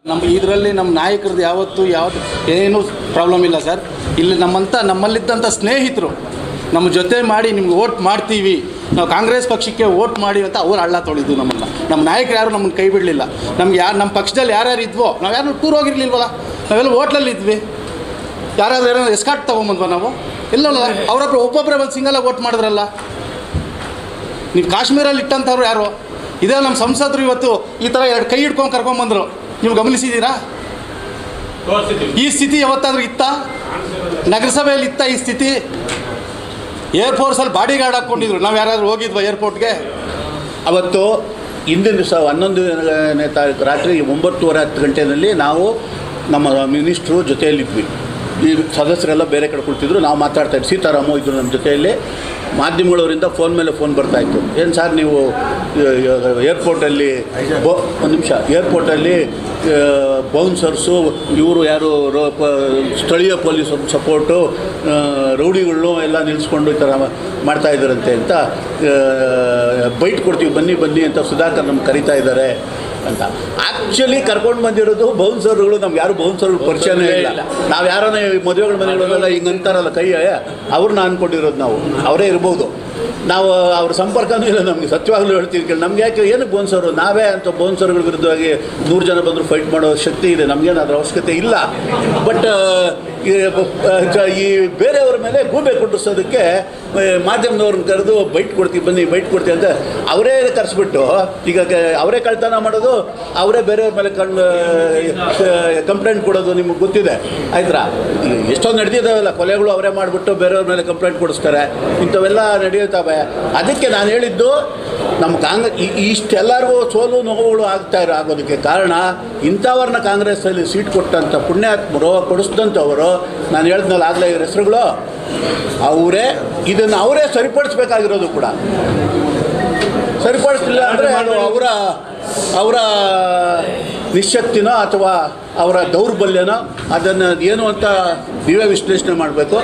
ನಮ್ಮ ಇದರಲ್ಲಿ ನಮ್ಮ ನಾಯಕರದ್ದು ಯಾವುದು ಏನೂ ಪ್ರಾಬ್ಲಮ್ ಇಲ್ಲ ಸರ್. ಇಲ್ಲಿ ನಮ್ಮಲ್ಲಿದ್ದಂಥ ಸ್ನೇಹಿತರು ನಮ್ಮ ಜೊತೆ ಮಾಡಿ ನಿಮ್ಗೆ ವೋಟ್ ಮಾಡ್ತೀವಿ, ನಾವು ಕಾಂಗ್ರೆಸ್ ಪಕ್ಷಕ್ಕೆ ವೋಟ್ ಮಾಡಿ ಅಂತ ಅವ್ರು ಹಳ್ಳ ತೊಳಿದ್ವು ನಮ್ಮನ್ನು. ನಮ್ಮ ನಾಯಕರು ಯಾರು ನಮ್ಮನ್ನು ಕೈ ಬಿಡಲಿಲ್ಲ. ನಮ್ಗೆ ನಮ್ಮ ಪಕ್ಷದಲ್ಲಿ ಯಾರ್ಯಾರು ಇದ್ವೋ ನಾವು ಯಾರು ಟೂರ್ ಹೋಗಿರ್ಲಿಲ್ವಲ್ಲ, ನಾವೆಲ್ಲ ಹೋಟ್ಲಲ್ಲಿ ಇದ್ವಿ. ಯಾರಾದ್ರೂ ಎಸ್ಕಾಟ್ ತೊಗೊಂಬಂದ್ವ ನಾವು? ಇಲ್ಲಲ್ಲ, ಅವರೊಬ್ಬರು ಒಬ್ಬೊಬ್ಬರೇ ಬಂದು ಸಿಂಗಲಾಗಿ ವೋಟ್ ಮಾಡಿದ್ರಲ್ಲ. ನೀವು ಕಾಶ್ಮೀರಲ್ಲಿ ಇಟ್ಟಂಥವ್ರು ಯಾರು? ಇದೇ ನಮ್ಮ ಸಂಸದರು ಇವತ್ತು ಈ ಥರ ಎರಡು ಕೈ ಹಿಡ್ಕೊಂಡು ಕರ್ಕೊಂಬಂದರು. ನೀವು ಗಮನಿಸಿದ್ದೀರಾ? ಈ ಸ್ಥಿತಿ ಯಾವತ್ತಾದ್ರೂ ಇತ್ತ? ನಗರಸಭೆಯಲ್ಲಿ ಇತ್ತ ಈ ಸ್ಥಿತಿ? ಏರ್ಫೋರ್ಸಲ್ಲಿ ಬಾಡಿ ಗಾರ್ಡ್ ಹಾಕ್ಕೊಂಡಿದ್ರು. ನಾವು ಯಾರಾದರೂ ಹೋಗಿದ್ವಾ ಏರ್ಪೋರ್ಟ್ಗೆ? ಅವತ್ತು ಹಿಂದಿನ ದಿವಸ 11ನೇ ತಾರೀಕು ರಾತ್ರಿ 9:30-10 ಗಂಟೆಯಲ್ಲಿ ನಾವು ನಮ್ಮ ಮಿನಿಸ್ಟ್ರು ಜೊತೆಯಲ್ಲಿದ್ವಿ. ಈ ಸದಸ್ಯರೆಲ್ಲ ಬೇರೆ ಕಡೆ ಕುಳಿತಿದ್ರು, ನಾವು ಮಾತಾಡ್ತಾಯಿದ್ವಿ. ಸೀತಾರಾಮು ಇದ್ದರು ನಮ್ಮ ಜೊತೆಯಲ್ಲಿ. ಮಾಧ್ಯಮಗಳವರಿಂದ ಫೋನ್ ಮೇಲೆ ಫೋನ್ ಬರ್ತಾಯಿತ್ತು. ಏನು ಸರ್ ನೀವು ಏರ್ಪೋರ್ಟಲ್ಲಿ ಒಂದು ನಿಮಿಷ, ಏರ್ಪೋರ್ಟಲ್ಲಿ ಬೌನ್ಸರ್ಸು ಇವರು ಯಾರು ಸ್ಥಳೀಯ ಪೊಲೀಸ್ ಸಪೋರ್ಟು ರೌಡಿಗಳನ್ನು ಎಲ್ಲ ನಿಲ್ಲಿಸ್ಕೊಂಡು ಈ ಥರ ಮಾಡ್ತಾಯಿದ್ದಾರಂತೆ ಅಂತ ಬೈಟ್ ಕೊಡ್ತೀವಿ, ಬನ್ನಿ ಅಂತ ಸುಧಾಕರ್ ನಮ್ಗೆ ಕರೀತಾ ಇದ್ದಾರೆ ಅಂತ. ಆ್ಯಕ್ಚುಲಿ ಕರ್ಕೊಂಡು ಬಂದಿರೋದು ಬೌನ್ಸರ್ಗಳು. ನಮ್ಗೆ ಯಾರು ಬೌನ್ಸರ್ಗಳು ಪರಿಚಯನೇ ಇಲ್ಲ. ನಾವು ಯಾರನ್ನ ಮದುವೆಗಳ ಮನೆಗಳಲ್ಲೆಲ್ಲ ಹಿಂಗೆ ಅಂತಾರಲ್ಲ ಕೈ, ಅವ್ರನ್ನ ಅಂದ್ಕೊಂಡಿರೋದು ನಾವು. ಅವರೇ ಇರ್ಬೋದು, ನಾವು ಅವ್ರ ಸಂಪರ್ಕನೂ ಇಲ್ಲ ನಮಗೆ. ಸತ್ಯವಾಗಲೂ ಹೇಳ್ತೀವಿ ಕೇಳಿ. ನಮ್ಗೆ ಯಾಕೆ ಏನಕ್ಕೆ ಬೌನ್ಸರು? ನಾವೇ ಅಂತ ಬೌನ್ಸರ್ಗಳ ವಿರುದ್ಧವಾಗಿ 100 ಜನ ಬಂದರೂ ಫೈಟ್ ಮಾಡೋ ಶಕ್ತಿ ಇದೆ, ನಮಗೇನು ಅದರ ಅವಶ್ಯಕತೆ ಇಲ್ಲ. ಬಟ್ ಈ ಬೇರೆಯವ್ರ ಮೇಲೆ ಗೂಬೆ ಕುಂಡಿಸೋದಕ್ಕೆ ಮಾಧ್ಯಮದವ್ರನ್ನ ಕರೆದು ಬೈಟ್ ಕೊಡ್ತೀವಿ ಅಂತ ಅವರೇ ಕರೆಸ್ಬಿಟ್ಟು ಈಗ ಅವರೇ ಕಳ್ತನ ಮಾಡೋದು, ಅವರೇ ಬೇರೆಯವ್ರ ಮೇಲೆ ಕಂಪ್ಲೇಂಟ್ ಕೊಡೋದು ನಿಮಗೆ ಗೊತ್ತಿದೆ ಆಯ್ತಾ? ಎಷ್ಟೊಂದು ನಡೆದಿದ್ದಾವೆಲ್ಲ ಕೊಲೆಗಳು, ಅವರೇ ಮಾಡಿಬಿಟ್ಟು ಬೇರೆಯವ್ರ ಮೇಲೆ ಕಂಪ್ಲೇಂಟ್ ಕೊಡಿಸ್ತಾರೆ. ಇಂಥವೆಲ್ಲ ನಡೆಯುತ್ತವೆ. ಅದಕ್ಕೆ ನಾನು ಹೇಳಿದ್ದು, ನಮ್ಮ ಇಷ್ಟೆಲ್ಲರಿಗೂ ಸೋಲು ನೋವುಗಳು ಆಗೋದಕ್ಕೆ ಕಾರಣ ಇಂಥವ್ರನ್ನ ಕಾಂಗ್ರೆಸ್ಸಲ್ಲಿ ಸೀಟ್ ಕೊಟ್ಟಂಥ ಪುಣ್ಯಾತ್ಮರು, ಕೊಡಿಸಿದಂಥವರು. ನಾನು ಹೇಳಿದ್ನಲ್ಲ ಆಗಲೇ ಇವ್ರ ಹೆಸರುಗಳು, ಇದನ್ನು ಅವರೇ ಸರಿಪಡಿಸ್ಬೇಕಾಗಿರೋದು ಕೂಡ. ಸರಿಪಡಿಸಲಿಲ್ಲ ಅಂದರೆ ಅದು ಅವರ ನಿಶಕ್ತಿನೋ ಅಥವಾ ಅವರ ದೌರ್ಬಲ್ಯನೋ, ಅದನ್ನು ಏನು ಅಂತ ನೀವೇ ವಿಶ್ಲೇಷಣೆ ಮಾಡಬೇಕು.